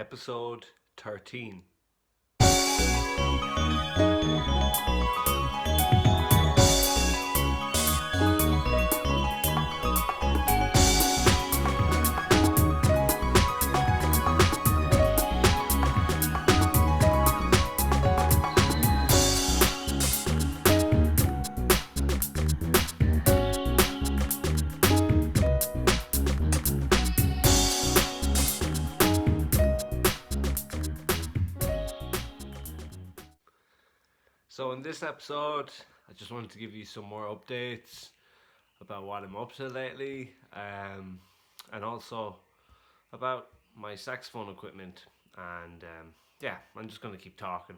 Episode 13. So in this episode, I just wanted to give you some more updates about what I'm up to lately, and also about my saxophone equipment. And yeah, I'm just going to keep talking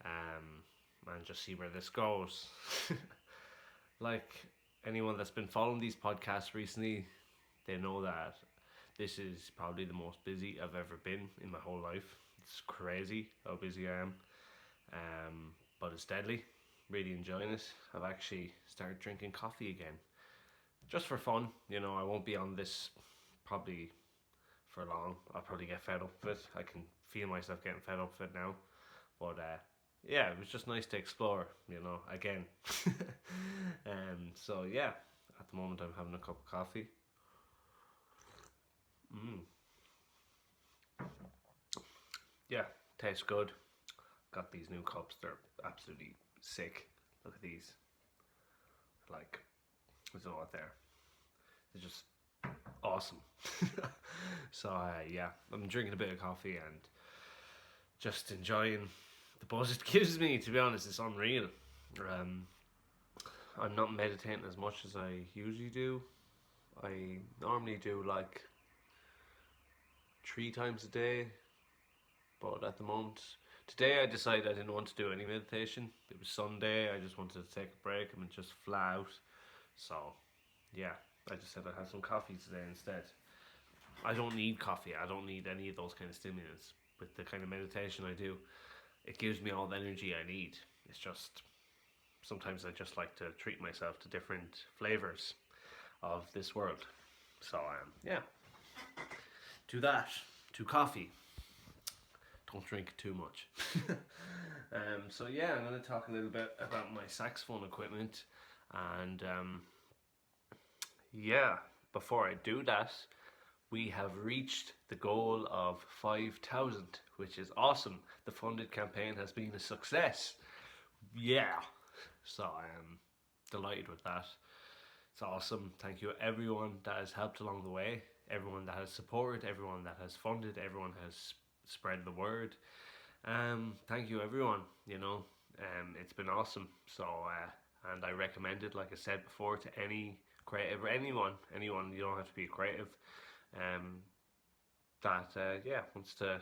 and just see where this goes. Like anyone that's been following these podcasts recently, they know that this is probably the most busy I've ever been in my whole life. It's crazy how busy I am. But it's deadly. Really enjoying it. I've actually started drinking coffee again, just for fun. You know, I won't be on this probably for long. I'll probably get fed up with it. I can feel myself getting fed up with it now. But yeah, it was just nice to explore. You know, again. So yeah, at the moment I'm having a cup of coffee. Yeah, tastes good. Got these new cups. They're absolutely sick. Look at these. Like, I don't know what they're. They're just awesome. So yeah, I'm drinking a bit of coffee and just enjoying the buzz it gives me. To be honest, it's unreal. I'm not meditating as much as I usually do. I normally do like 3 times a day, but at the moment, today I decided I didn't want to do any meditation. It was Sunday, I just wanted to take a break and just fly out. So yeah, I just said I'd have some coffee today instead. I don't need coffee, I don't need any of those kind of stimulants. With the kind of meditation I do, it gives me all the energy I need. It's just, sometimes I just like to treat myself to different flavours of this world. So yeah, to that, to coffee. Don't drink too much. So yeah, I'm going to talk a little bit about my saxophone equipment, and yeah, before I do that, we have reached the goal of 5,000, which is awesome. The Fundit campaign has been a success. Yeah, so I am delighted with that. It's awesome. Thank you everyone that has helped along the way, everyone that has supported, everyone that has funded, everyone has spread the word. Thank you everyone, you know. It's been awesome. So and I recommend it, like I said before, to any creative, or anyone, you don't have to be a creative, that yeah, wants to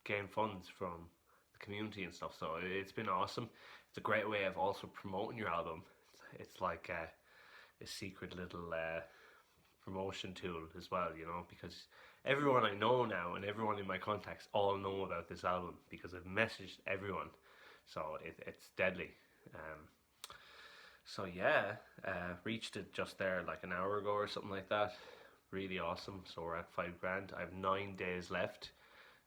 gain funds from the community and stuff. So it's been awesome. It's a great way of also promoting your album. It's like a secret little promotion tool as well, you know, because everyone I know now and everyone in my contacts all know about this album because I've messaged everyone. So it's deadly. So yeah, reached it just there like an hour ago or something like that. Really awesome. So we're at 5 grand. I have 9 days left.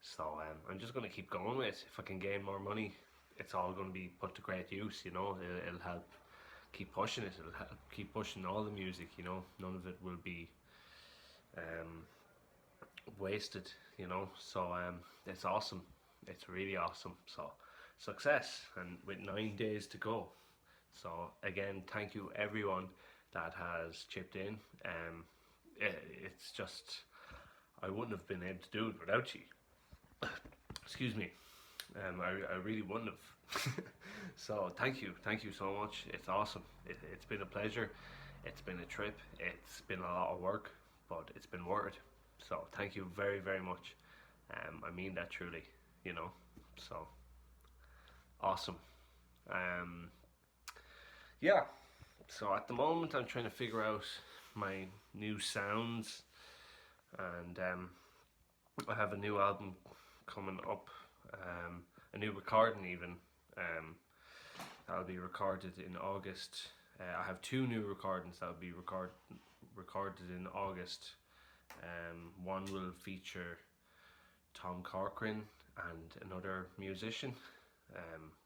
So I'm just going to keep going with it. If I can gain more money, it's all going to be put to great use, you know. It'll help keep pushing it. It'll help keep pushing all the music, you know. None of it will be wasted, you know. So it's awesome. It's really awesome. So success, and with 9 days to go. So again, thank you everyone that has chipped in. It's just, I wouldn't have been able to do it without you. Excuse me. I really wouldn't have. So thank you so much. It's awesome. It's been a pleasure. It's been a trip. It's been a lot of work, but it's been worth it. So thank you very, very much. I mean that truly, you know. So awesome. Yeah. So at the moment I'm trying to figure out my new sounds, and I have a new album coming up, a new recording even. That'll be recorded in August. I have 2 new recordings that'll be recorded in August. One will feature Tom Corcoran and another musician,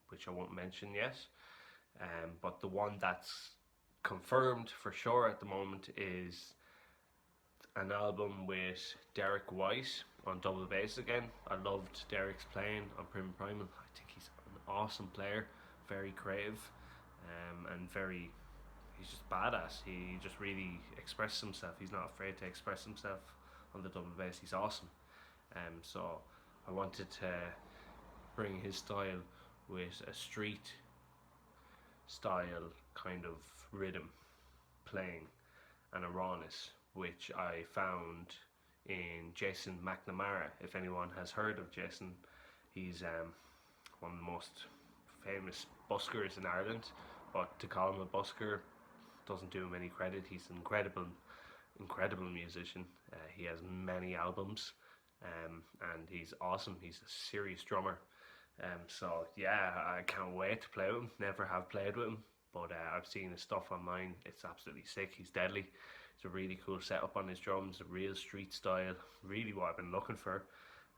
which I won't mention yet. But the one that's confirmed for sure at the moment is an album with Derek White on double bass again. I loved Derek's playing on Prim and Primal. I think he's an awesome player, very creative, and he's just badass. He just really expresses himself. He's not afraid to express himself on the double bass. He's awesome. So I wanted to bring his style with a street style kind of rhythm playing and a rawness, which I found in Jason McNamara. If anyone has heard of Jason, he's one of the most famous buskers in Ireland, but to call him a busker doesn't do him any credit. He's an incredible musician. He has many albums, and he's awesome. He's a serious drummer. So yeah, I can't wait to play with him. Never have played with him, but I've seen his stuff online. It's absolutely sick. He's deadly. It's a really cool setup on his drums, a real street style. Really what I've been looking for.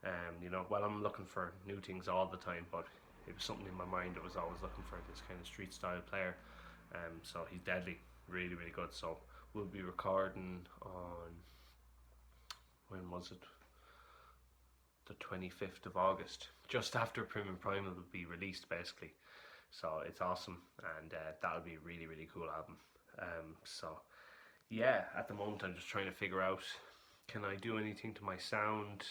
I'm looking for new things all the time, but it was something in my mind that was always looking for this kind of street style player. So he's deadly, really, really good. So we'll be recording on, when was it? The 25th of August, just after Prim and Primal will be released, basically. So it's awesome, and that'll be a really, really cool album. So yeah, at the moment I'm just trying to figure out, can I do anything to my sound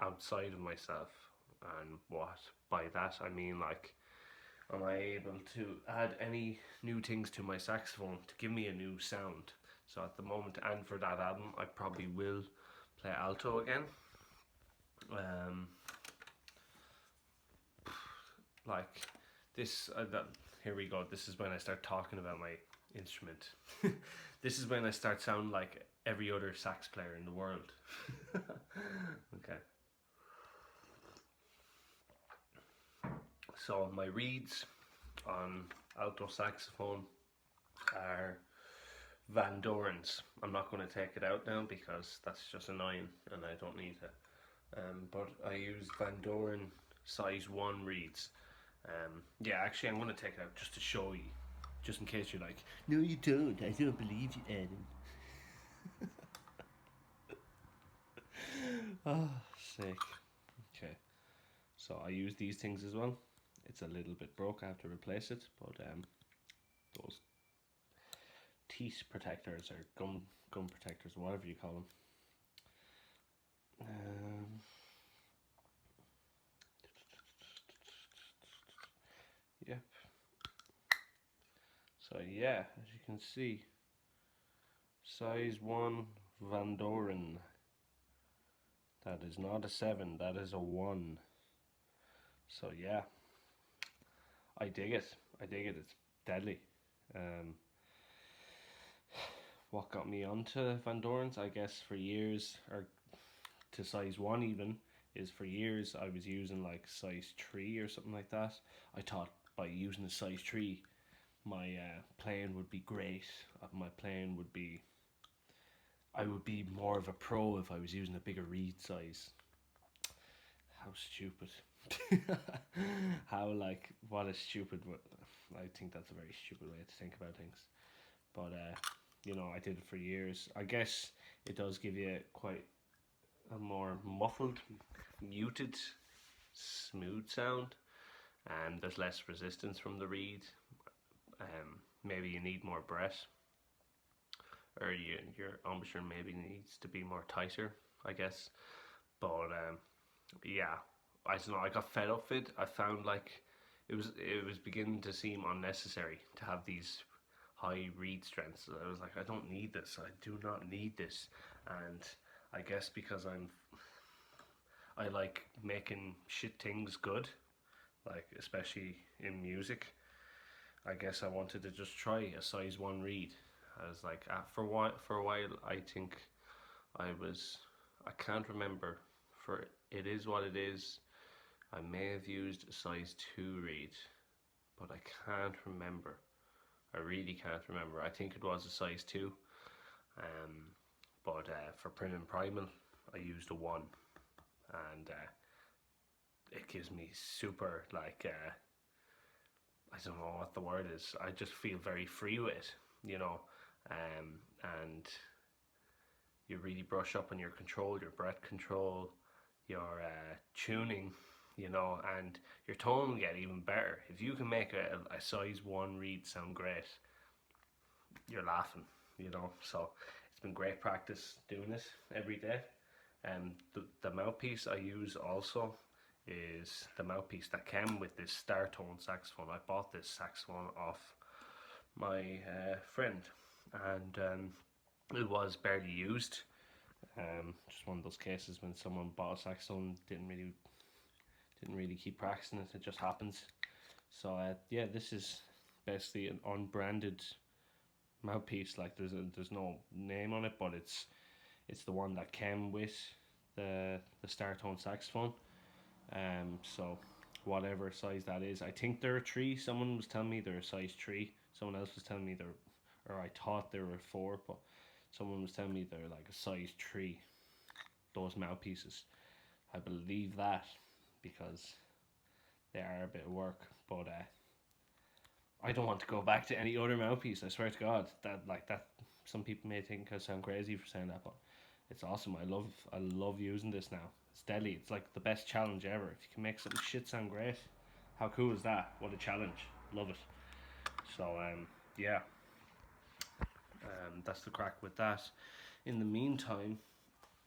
outside of myself? And what by that I mean, like, am I able to add any new things to my saxophone to give me a new sound? So at the moment, and for that album, I probably will play alto again. Like this, here we go. This is when I start talking about my instrument. This is when I start sounding like every other sax player in the world. Okay. So my reeds on alto saxophone are Van Doren's. I'm not going to take it out now because that's just annoying and I don't need it. But I use Van Doren size 1 reeds. Yeah, actually I'm going to take it out just to show you, just in case you're like, no you don't, I don't believe you, Adam. Oh, sick. Okay, so I use these things as well. It's a little bit broke, I have to replace it, but those teeth protectors or gum protectors, whatever you call them. Yep. So yeah, as you can see, size 1 Van Doren. That is not a 7, that is a 1. So yeah, I dig it. It's deadly. What got me onto Van Doren's, I guess, for years, or to size 1 even, is for years I was using like size 3 or something like that. I thought by using a size 3 my playing would be great. My playing would be, I would be more of a pro if I was using a bigger reed size. How stupid. How, like, what a stupid, I think that's a very stupid way to think about things. But I did it for years. I guess it does give you quite a more muffled, muted, smooth sound, and there's less resistance from the reed. Maybe you need more breath, or your embouchure maybe needs to be more tighter, I guess. But yeah, I don't know, I got fed up with it. I found like it was beginning to seem unnecessary to have these high reed strengths. I was like, I don't need this. I do not need this. And I guess because I like making shit things good, like especially in music, I guess I wanted to just try a size 1 reed. I was like, for a while I think I can't remember, for It Is What It Is, I may have used a size 2 reed, but I can't remember. I really can't remember. I think it was a size 2. But for Prim and Primal I used a 1, and it gives me super, like, I don't know what the word is. I just feel very free with it, you know, and you really brush up on your control, your breath control, your tuning, you know, and your tone will get even better. If you can make a size 1 reed sound great, you're laughing, you know. So it's been great practice doing it every day. And the mouthpiece I use also is the mouthpiece that came with this star tone saxophone. I bought this saxophone off my friend, and it was barely used. Just one of those cases when someone bought a saxophone, didn't really keep practicing it. It just happens. So yeah, this is basically an unbranded mouthpiece. Like there's no name on it, but it's the one that came with the star tone saxophone. So whatever size that is, I think they're a 3. Someone was telling me they're a size 3. Someone else was telling me or I thought they were a 4, but someone was telling me they're like a size 3. Those mouthpieces, I believe that because they are a bit of work, but I don't want to go back to any other mouthpiece. I swear to God, that some people may think I sound crazy for saying that, but it's awesome. I love using this now. It's deadly. It's like the best challenge ever. If you can make something shit sound great, how cool is that? What a challenge. Love it. So yeah, that's the crack with that. In the meantime,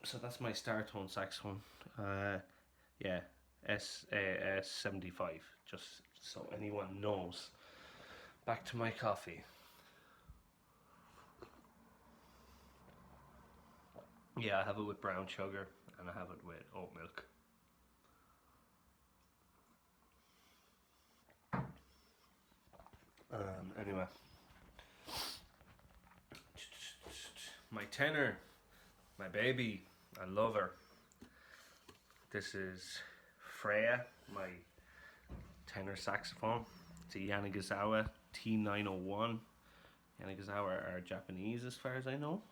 so that's my star tone saxophone. Yeah, SAS 75. Just so anyone knows. Back to my coffee. Yeah, I have it with brown sugar and I have it with oat milk. Anyway, my tenor, my baby, I love her. This is Freya, my tenor saxophone. It's a Yanagisawa T901. Yanagisawa are Japanese as far as I know.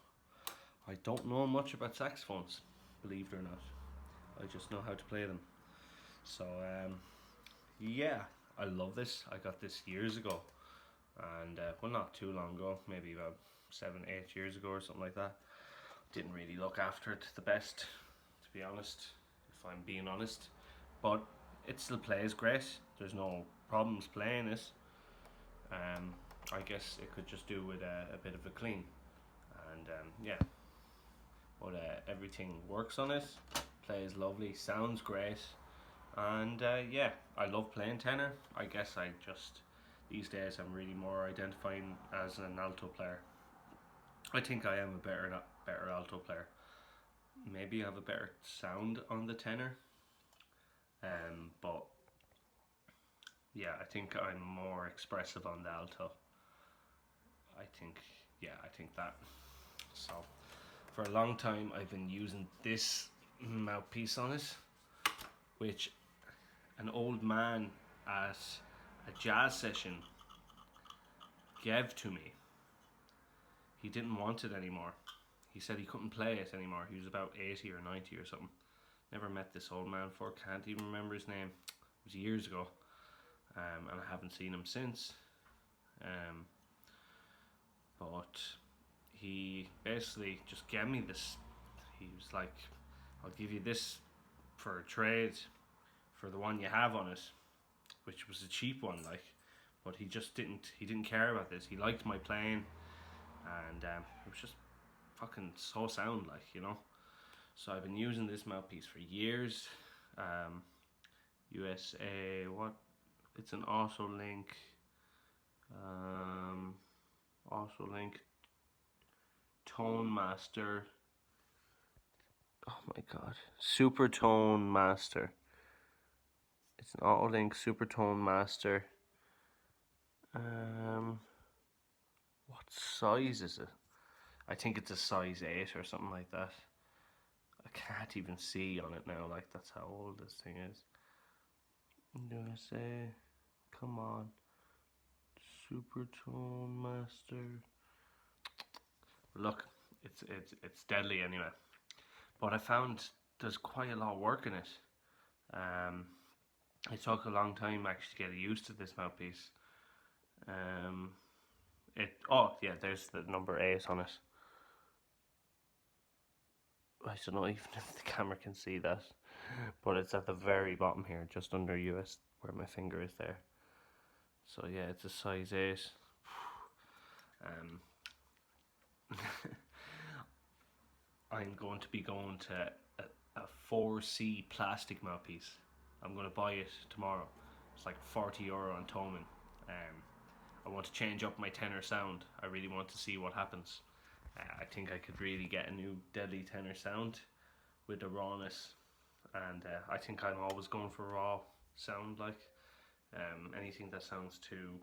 I don't know much about saxophones, believe it or not. I just know how to play them. So yeah, I love this. I got this years ago, and well, not too long ago, maybe about 7-8 years ago or something like that. Didn't really look after it the best, to be honest, if I'm being honest, but it still plays great. There's no problems playing it. I guess it could just do with a bit of a clean, and yeah, but everything works on it, plays lovely, sounds great, and yeah, I love playing tenor. I guess I just, these days I'm really more identifying as an alto player. I think I am a better alto player. Maybe I have a better sound on the tenor, but yeah, I think I'm more expressive on the alto. I think that. So for a long time I've been using this mouthpiece on it, which an old man at a jazz session gave to me. He didn't want it anymore. He said he couldn't play it anymore. He was about 80 or 90 or something. Never met this old man before, can't even remember his name. It was years ago, and I haven't seen him since. But he basically just gave me this. He was like, I'll give you this for a trade for the one you have on it, which was a cheap one, like, but he didn't care about this. He liked my playing, and it was just fucking so sound, like, you know. So I've been using this mouthpiece for years. USA, what? It's an Auto-Link. Auto-Link Tone Master. Oh my god, Super Tone Master. It's an Auto-Link Super Tone Master. What size is it? I think it's a size 8 or something like that. I can't even see on it now, like, that's how old this thing is. USA, come on. Super Tone Master. Look, it's deadly anyway. But I found there's quite a lot of work in it. It took a long time actually to get used to this mouthpiece. There's the number 8 on it. I don't know even if the camera can see that, but it's at the very bottom here, just under US, where my finger is there. So yeah, it's a size 8. I'm going to be going to a 4C plastic mouthpiece. I'm going to buy it tomorrow. It's like €40 on Toman. I want to change up my tenor sound. I really want to see what happens. I think I could really get a new deadly tenor sound with the rawness, and I think I'm always going for raw sound. Like anything that sounds too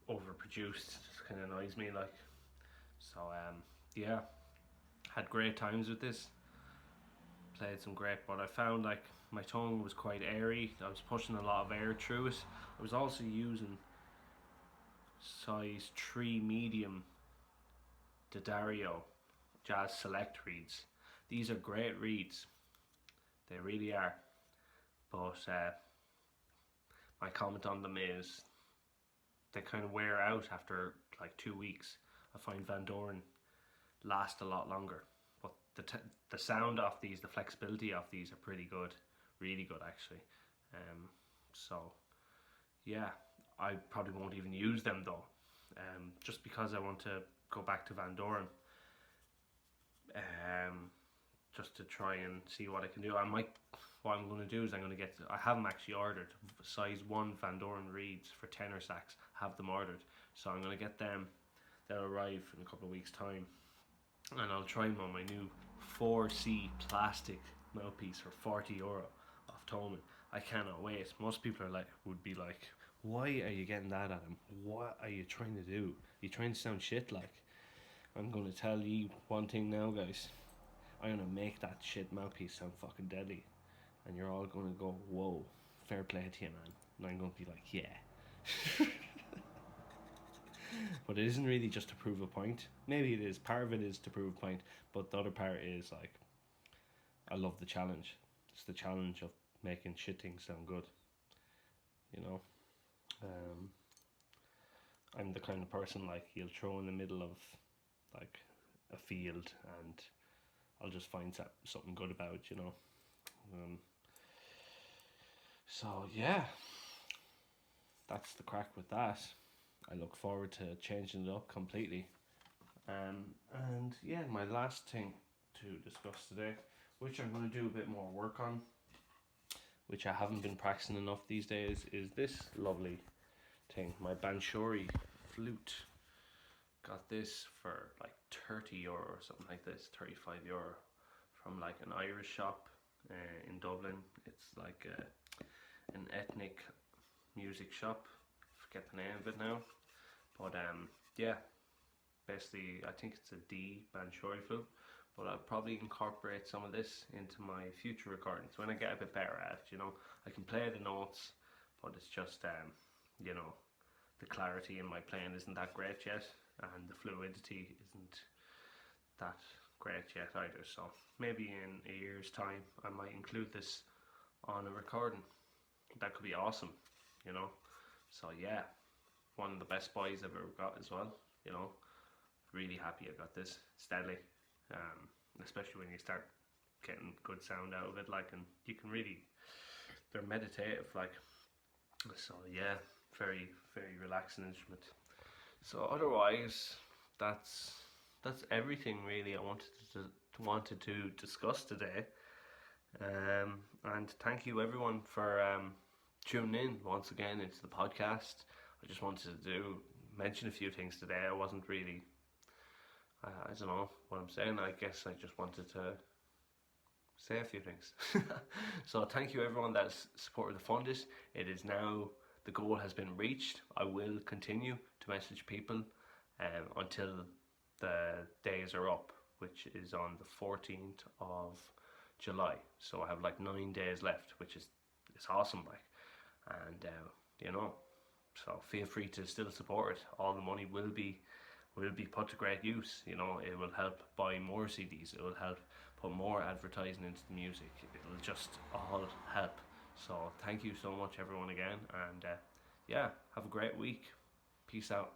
overproduced kind of annoys me. Like, so yeah, had great times with this. Played some great, but I found like my tongue was quite airy. I was pushing a lot of air through it. I was also using size 3 medium D'Addario Jazz Select reeds. These are great reeds, they really are, but my comment on them is they kind of wear out after like 2 weeks. I find Van Doren last a lot longer, but the sound off these, the flexibility of these are pretty good, really good actually. So yeah, I probably won't even use them though, just because I want to go back to Van Doren, just to try and see what I can do. What I'm going to do is I have them actually ordered, size 1 Van Doren reeds for tenor sax, have them ordered, so I'm going to get them. They'll arrive in a couple of weeks time, and I'll try them on my new 4C plastic mouthpiece for €40 off Toman. I cannot wait. Most people would be like, why are you getting that, Adam? What are you trying to do? Are you trying to sound shit? Like, I'm going to tell you one thing now, guys. I'm going to make that shit mouthpiece sound fucking deadly, and you're all going to go, whoa, fair play to you, man. And I'm going to be like, yeah. But it isn't really just to prove a point. Maybe it is. Part of it is to prove a point, but the other part is like, I love the challenge. It's the challenge of making shit things sound good. You know, I'm the kind of person like you'll throw in the middle of like a field and I'll just find something good about it, you know. So yeah, that's the crack with that. I look forward to changing it up completely. And yeah, my last thing to discuss today, which I'm going to do a bit more work on, which I haven't been practicing enough these days, is this lovely thing, my Banshori flute. Got this for like €30 or something like this, €35 from like an Irish shop in Dublin. It's like an ethnic music shop. Forget the name of it now, but yeah, basically I think it's a D Banshori flute, but I'll probably incorporate some of this into my future recordings when I get a bit better at it. You know, I can play the notes, but it's just you know, the clarity in my playing isn't that great yet, and the fluidity isn't that great yet either. So maybe in a year's time I might include this on a recording. That could be awesome, you know. So yeah, one of the best buys I've ever got as well, you know. Really happy I got this. It's deadly, especially when you start getting good sound out of it, like, and you can really, they're meditative, like. So yeah, very, very relaxing instrument. So otherwise, that's everything really I wanted to discuss today. And thank you everyone for tuning in once again into the podcast. I just wanted to mention a few things today. I wasn't really, I don't know what I'm saying. I guess I just wanted to say a few things. So thank you everyone that's supported the Fundit. It is now, the goal has been reached. I will continue to message people until the days are up, which is on the 14th of July. So I have like 9 days left, which is, it's awesome, like. And you know, so feel free to still support it. All the money will be will be put to great use. You know, it will help buy more CDs. It will help put more advertising into the music. It'll just all help. So thank you so much, everyone, again, and yeah, have a great week. Peace out.